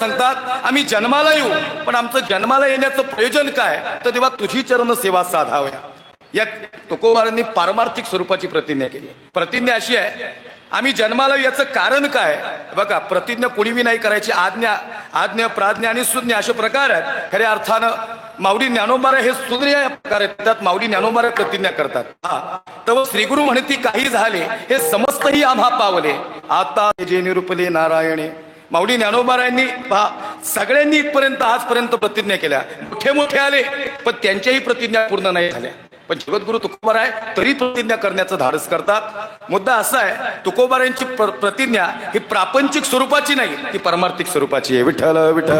सांगतात आम्ही जन्माला येऊ, पण आमचं जन्माला येण्याचं प्रयोजन काय, तर तेव्हा तुझी चरण सेवा साधाव्या. या तुकोबारांनी पारमार्थिक स्वरूपाची प्रतिज्ञा केली. प्रतिज्ञा अशी आहे, आम्ही जन्माला याचं कारण काय. बघा, प्रतिज्ञा कोणीही नाही करायची. आज्ञा प्राज्ञा आणि सुज्ञा असे प्रकार आहेत. खऱ्या अर्थानं माऊली ज्ञानोबारा हे सुज्ञ प्रकार आहेत. त्यात माऊली ज्ञानोबारा प्रतिज्ञा करतात. तर श्रीगुरु म्हणती काही झाले हे समस्तही आम्हा पावले, आता जे निरूपले नारायणे. माऊली ज्ञानोबारायांनी सगळ्यांनी इथपर्यंत आजपर्यंत प्रतिज्ञा केल्या. मोठे मोठे आले पण त्यांच्याही प्रतिज्ञा पूर्ण नाही झाल्या. पण जगद्गुरु तुकोबाराय तरी प्रतिज्ञा करण्याचं धाडस करतात. मुद्दा असा आहे, तुकोबारायांची प्रतिज्ञा ही प्रापंचिक स्वरूपाची नाही, ती परमार्थिक स्वरूपाची आहे. विठ्ठल विठ्ठल.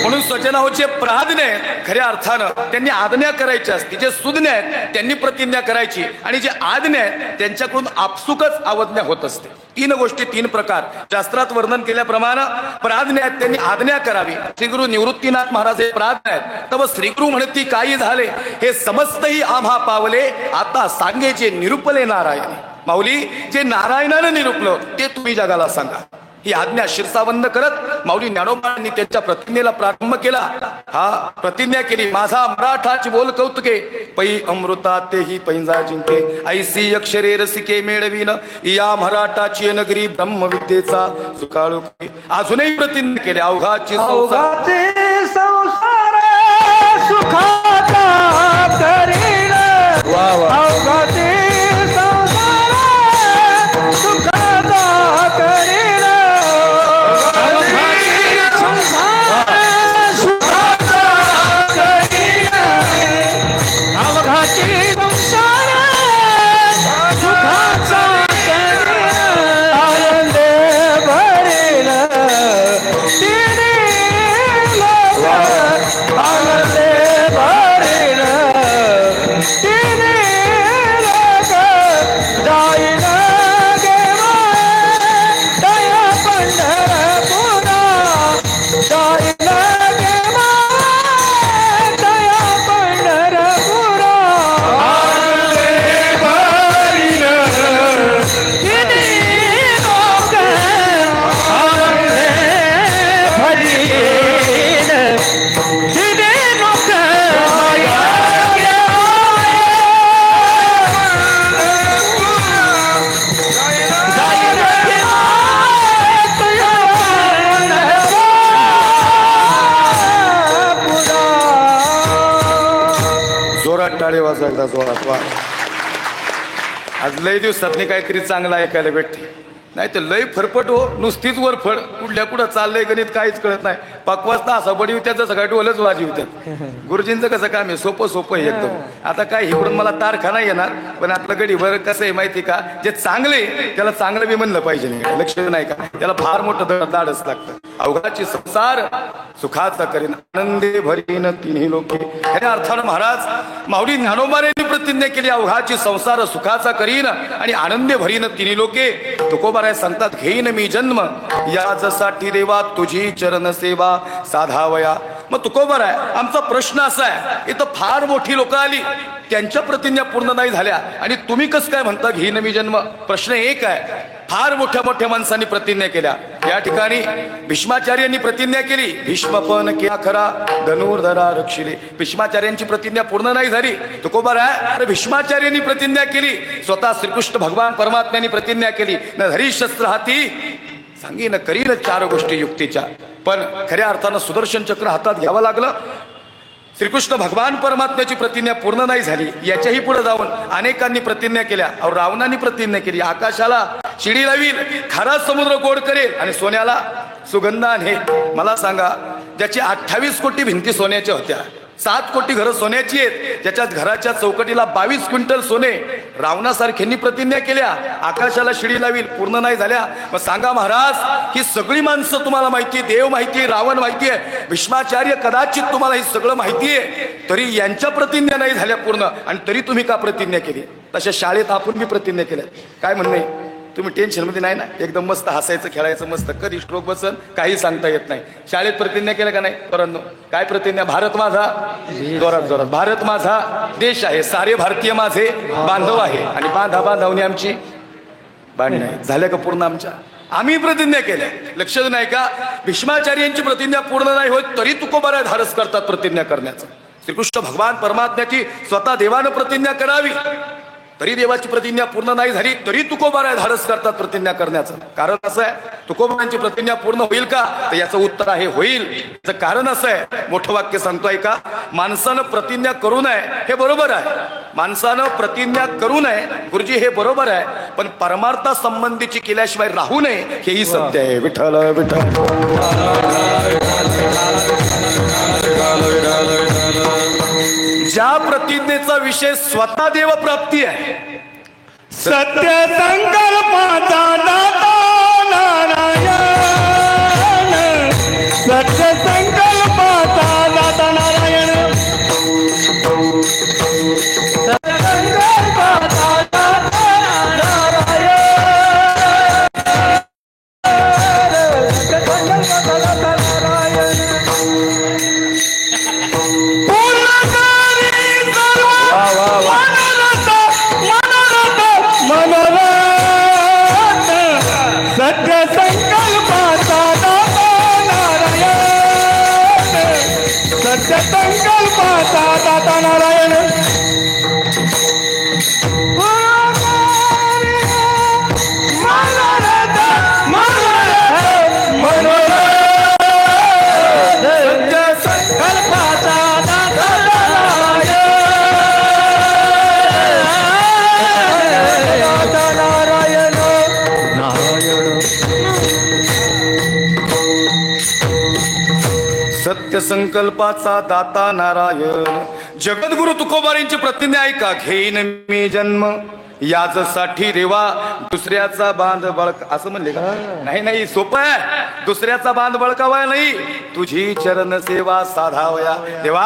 म्हणून स्वजनाचे प्राज्ञ आहेत, खऱ्या अर्थानं त्यांनी आज्ञा करायची असते. जे सुज्ञ आहेत त्यांनी प्रतिज्ञा करायची, आणि जे आज्ञ आहेत त्यांच्याकडून आपसुकच आज्ञा होत असते. तीन गोष्टी, तीन प्रकार शास्त्रात वर्णन केल्याप्रमाणे प्राज्ञ आहेत त्यांनी आज्ञा करावी. श्रीगुरु निवृत्तीनाथ महाराज हे प्राज्ञ आहेत. तर श्रीगुरु म्हणती काही झाले हे समस्तही आम्हा पावले, आता सांगेचे निरूपले नारायण. माऊली जे नारायणाने निरूपलं ते तुम्ही जगाला सांगा. ही आज्ञा शिरसावंद करत माऊली ज्ञानोबांनी त्यांच्या प्रतिज्ञेला प्रारंभ केला. प्रतिज्ञा केली, माझा मराठाची बोल कौतुके, पै अमृता तेही पैंजा जिंके, ऐसी अक्षरे रसिके मेळवीन, या मराठाची नगरी ब्रह्मविद्येचा सुकाळू. अजूनही प्रतिज्ञा केली, अवघाची संसार सुखाचा करीन, अवघाची संसार सुखाचा करीन. आज लय दिवसात काहीतरी चांगलं ऐकायला भेटते. नाही तर लय फरफट हो, नुसतीच वरफड, कुठल्या कुठं चाललंय गणित काहीच कळत नाही. पकवासता असा बडी होत्या सगळ्या टोलच वाजवत्यात. गुरुजींचं कसं काम आहे, सोपं सोपं आहे एकदम. आता काय इकडून मला तारखा नाही येणार, पण आपलं गडीभर कसं आहे माहिती का, जे चांगले त्याला चांगलं बी म्हणलं पाहिजे. नाही लक्ष नाही का, त्याला फार मोठं धाडस लागतं. अवघाची संसार सुखाचा करीन, आनंदे भरीन तिन्ही लोके. या अर्थानं महाराज माऊली ज्ञानोबारांनी प्रतिज्ञा केली, अवघाची संसार सुखाचा करीन आणि आनंदे भरीन तिन्ही लोके. तुकोबाराय सांगतात, घेईन मी जन्म याचसाठी देवा, तुझी चरण सेवा साधावया. मग तुकोबाराय आमचा प्रश्न असा आहे, इथं फार मोठी लोक आली, त्यांच्या प्रतिज्ञा पूर्ण नाही झाल्या, आणि तुम्ही कसं काय म्हणता घेईन मी जन्म. प्रश्न एक आहे, फार मोठ्या मोठ्या माणसांनी प्रतिज्ञा केल्या. या ठिकाणी भीष्माचार्यांनी प्रतिज्ञा केली, भीष्म पण केला खरा धनुर्धरा रक्षिले. भीष्माचार्यांची प्रतिज्ञा पूर्ण नाही झाली. तुकोबाराय भीष्माचार्यांनी प्रतिज्ञा केली, स्वतः श्रीकृष्ण भगवान परमात्म्यांनी प्रतिज्ञा केली, न धरी शस्त्र हाती सांगी न करीन चार गोष्टी युक्तीच्या. पण खऱ्या अर्थानं सुदर्शन चक्र हातात घ्यावं लागलं. श्रीकृष्ण भगवान परमात्म्याची प्रतिज्ञा पूर्ण नाही झाली. याच्याही पुढे जाऊन अनेकांनी प्रतिज्ञा केल्या. रावणाने प्रतिज्ञा केली, आकाशाला शिडी लावील, खारा समुद्र गोड करेल आणि सोन्याला सुगंधा आणेल. मला सांगा, ज्याची 28 कोटी भिंती सोन्याच्या होत्या, 7 कोटी घरं सोन्याची आहेत, ज्याच्यात घराच्या चौकटीला 22 क्विंटल सोने, रावणासारख्यांनी प्रतिज्ञा केल्या, आकाशाला शिडी लावील, पूर्ण नाही झाल्या. मग सांगा महाराज, ही सगळी माणसं तुम्हाला माहिती आहे, देव माहिती आहे, रावण माहिती आहे, भीष्माचार्य कदाचित तुम्हाला हे सगळं माहिती आहे, तरी यांच्या प्रतिज्ञा नाही झाल्या पूर्ण, आणि तरी तुम्ही का प्रतिज्ञा केली. तशा शाळेत आपण बी प्रतिज्ञा केल्या. काय म्हणणे, तुम्ही टेन्शन मध्ये नाही ना, एकदम मस्त हसायचं खेळायचं मस्त, कधी स्ट्रोक बसन काही सांगता येत नाही. शाळेत प्रतिज्ञा केल्या का नाही परंतु काय प्रतिज्ञा, भारत माझा, जोरात जोरात, भारत माझा देश आहे, सारे भारतीय माझे बांधव आहे, आणि बांधा बांधवणी आमची बाण नाही झाल्या का पूर्ण आमच्या? आम्ही प्रतिज्ञा केल्या, लक्षात नाही का? भीष्माचार्यांची प्रतिज्ञा पूर्ण नाही होत तरी तुकोबाराय धाडस करतात प्रतिज्ञा करण्याचं. श्रीकृष्ण भगवान परमात्म्याची स्वतः देवानं प्रतिज्ञा करावी तरी देवाची प्रतिज्ञा पूर्ण नाही झाली तरी तुकोबाराय धाडस करतात प्रतिज्ञा करण्याचं. कारण असं आहे, तुकोबारांची प्रतिज्ञा पूर्ण होईल का? तर याचं उत्तर आहे होईल. याचं कारण असं आहे, मोठं वाक्य सांगतोय का, माणसानं प्रतिज्ञा करू नये हे बरोबर आहे, माणसानं प्रतिज्ञा करू नये गुरुजी हे बरोबर आहे, पण परमार्था संबंधीची केल्याशिवाय राहू नये हेही सत्य आहे. विठ्ठल विठ्ठल. ज्या प्रतिज्ञेचा विषय स्वतः देव प्राप्ती आहे, सत्य संकल्पाचा दाता नारायण, सत्य संकल्पाचा दाता नारायण, सत्य संकल्पाचा दाता नारायण, सत्य संकल्पाचा दाता नारायण. सत्य संकल्पाचा दाता नारायण, सत्य संकल्पाचा दाता नारायण. सत्य संकल्पाचा दाता नारायण. जगद्गुरु तुकोबारांची प्रतिज्ञा ऐका, घेईन मी जन्म याजसाठी देवा दुसऱ्याचा बांध बळक, असं म्हणले का? नाही नाही, सोपं आहे. दुसऱ्याचा बांध बळकावाय नाही, तुझी चरण सेवा साधावया देवा.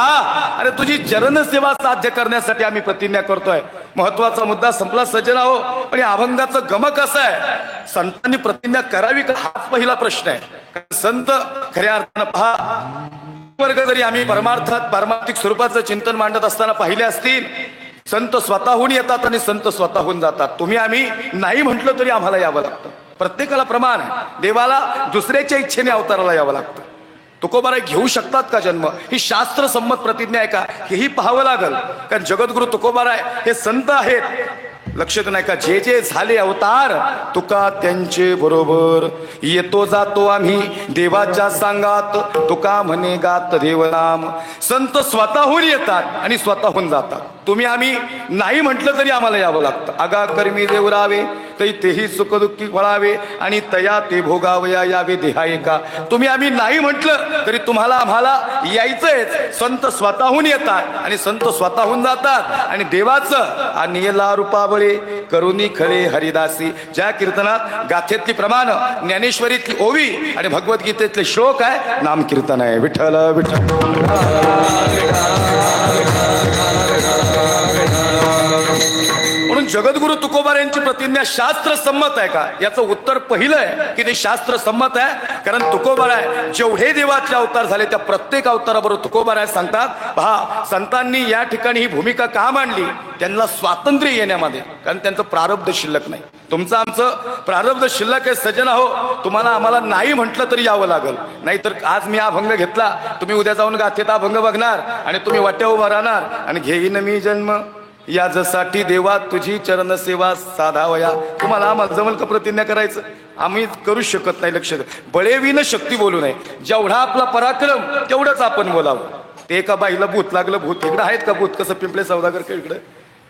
अरे तुझी चरण सेवा साध्य करण्यासाठी आम्ही प्रतिज्ञा करतोय. महत्वाचा मुद्दा संपला सज्जना हो. पण या अभंगाचं गमक असं आहे, संतांनी प्रतिज्ञा करावी का हाच पहिला प्रश्न आहे. संत खऱ्या अर्थानं पहा, वर्ग जरी आम्ही परमार्थात पारमार्थिक स्वरूपाचं चिंतन मांडत असताना पाहिले असतील, संत स्वतःहून येतात आणि संत स्वतःहून जातात. तुम्ही आम्ही नाही म्हटलं तरी आम्हाला यावं लागतं. प्रत्येकाला प्रमाण आहे, देवाला दुसऱ्याच्या इच्छेने अवताराला यावं लागतं. तुकोबाराय घेऊ शकतात का जन्म? ही शास्त्र संमत प्रतिज्ञा आहे का हेही पाहावं लागल. कारण जगद्गुरु तुकोबाराय हे संत आहेत, लक्षात नाही का? जे जे झाले अवतार तुका त्यांचे बरोबर, येतो जातो आम्ही देवाच्या सांगात, तुका म्हणे गात देवनाम. संत स्वतःहून येतात आणि स्वतःहून जातात. तुम्ही आम्ही नाही म्हटलं तरी आम्हाला यावं लागतं. आगा कर्मी देवरावे तै तेही सुखदुःखी वळावे, आणि तया ते भोगावया यावे देहा एका. तुम्ही आम्ही नाही म्हटलं तरी तुम्हाला आम्हाला यायचंच. संत स्वतःहून येतात आणि संत स्वतःहून जातात. आणि देवाचं अनिला रूपावळे करुणी खरे हरिदासी, ज्या कीर्तनात गाथेतली प्रमाण, ज्ञानेश्वरीतली ओवी आणि भगवद्गीतेतले श्लोक आहे, नाम कीर्तन आहे. विठ्ठल विठ्ठल. म्हणून जगद्गुरु तुकोबारांची प्रतिज्ञा शास्त्र संमत आहे का? याचं उत्तर पहिलं आहे की ते शास्त्र संमत आहे. कारण तुकोबाराय जेवढे देवाचे अवतार झाले त्या प्रत्येक अवताराबरोबर तुकोबाराय सांगतात, पहा संतांनी या ठिकाणी ही भूमिका का मांडली, त्यांना स्वातंत्र्य येण्यामध्ये. कारण त्यांचं प्रारब्ध शिल्लक नाही, तुमचं आमचं प्रारब्ध शिल्लक आहे. सज्जना हो, तुम्हाला आम्हाला नाही म्हटलं तरी यावं लागल. नाहीतर आज मी अभंग घेतला, तुम्ही उद्या जाऊन गाथेत अभंग बघणार आणि तुम्ही वाट्या उभा राहणार आणि घेईन मी जन्म यासाठी देवा तुझी चरण सेवा साधावया. तुम्हाला आम्हाला जमल का प्रतिज्ञा करायचं? आम्ही करू शकत नाही. लक्ष, बळेविन शक्ती बोलू नये. जेवढा आपला पराक्रम तेवढंच आपण बोलावं. ते एका बाईला भूत लागलं, भूत इकडं आहेत का भूत? कसं पिंपळे सौदागर का इकडं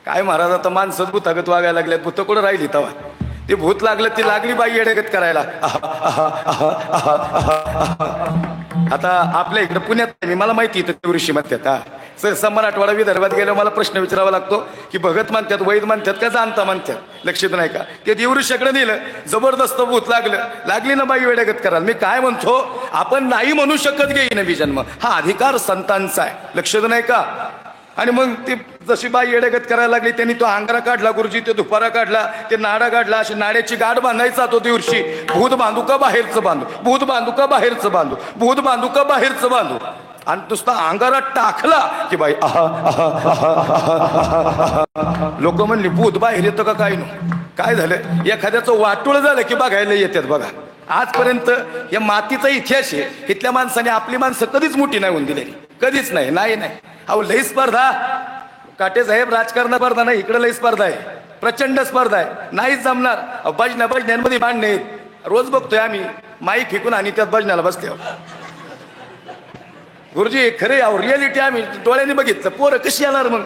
काय महाराज, आता माणसंच भूतागत वागायला लागले. भूत कुठं राहिली तवा? ते भूत लागलं, ती लागली बाई येडेगत करायला. आता आपल्या इकडे पुण्यात मी, मला माहिती इथं ऋषी म्हणतात. हा सहसा मराठवाडा विदर्भात गेल्यावर मला प्रश्न विचारावा लागतो की भगत म्हणतात, वैद म्हणतात का जाणता म्हणतात? लक्षात नाही का? ते देवऋषीकडे नेलं, जबरदस्त भूत लागली ना बाई वेडेगत करायला. मी काय म्हणतो, आपण नाही म्हणू शकत घेईन मी जन्म, हा अधिकार संतांचा आहे. लक्षात नाही का? आणि मग ती जशी बाई येडेगत करायला लागली, त्यांनी तो अंगारा काढला गुरुजी, ते दुपारा काढला, ते नाडा काढला. अशी नाड्याची गाठ बांधायचा तो दिवशी. भूत बांधू का बाहेरचं बांधू, भूत बांधू का बाहेरचं बांधू, भूत बांधू का बाहेरचं बांधू. आणि नुसता अंगारा टाकला की बाई लोक म्हणली भूत बाहेर येतं का काय? काय झालं एखाद्याचं वाटोळ झालं की बघायला येतात बघा. आजपर्यंत या मातीचा इतिहास आहे. इथल्या माणसाने आपली माणसं कधीच मोठी नाही होऊन दिलेली, कधीच नाही. नाही नाही अहो लई स्पर्धा. काटे साहेब राजकारण स्पर्धा नाही, इकडे लई स्पर्धा आहे, प्रचंड स्पर्धा आहे. नाहीच जमणार. भजन्यांमध्ये भांडणे आहेत. रोज बघतोय आम्ही माईक फेकून आणि त्यात भजनाला बसते. गुरुजी खरे रियालिटी आम्ही डोळ्यांनी बघितलं. पोरं कशी येणार मग?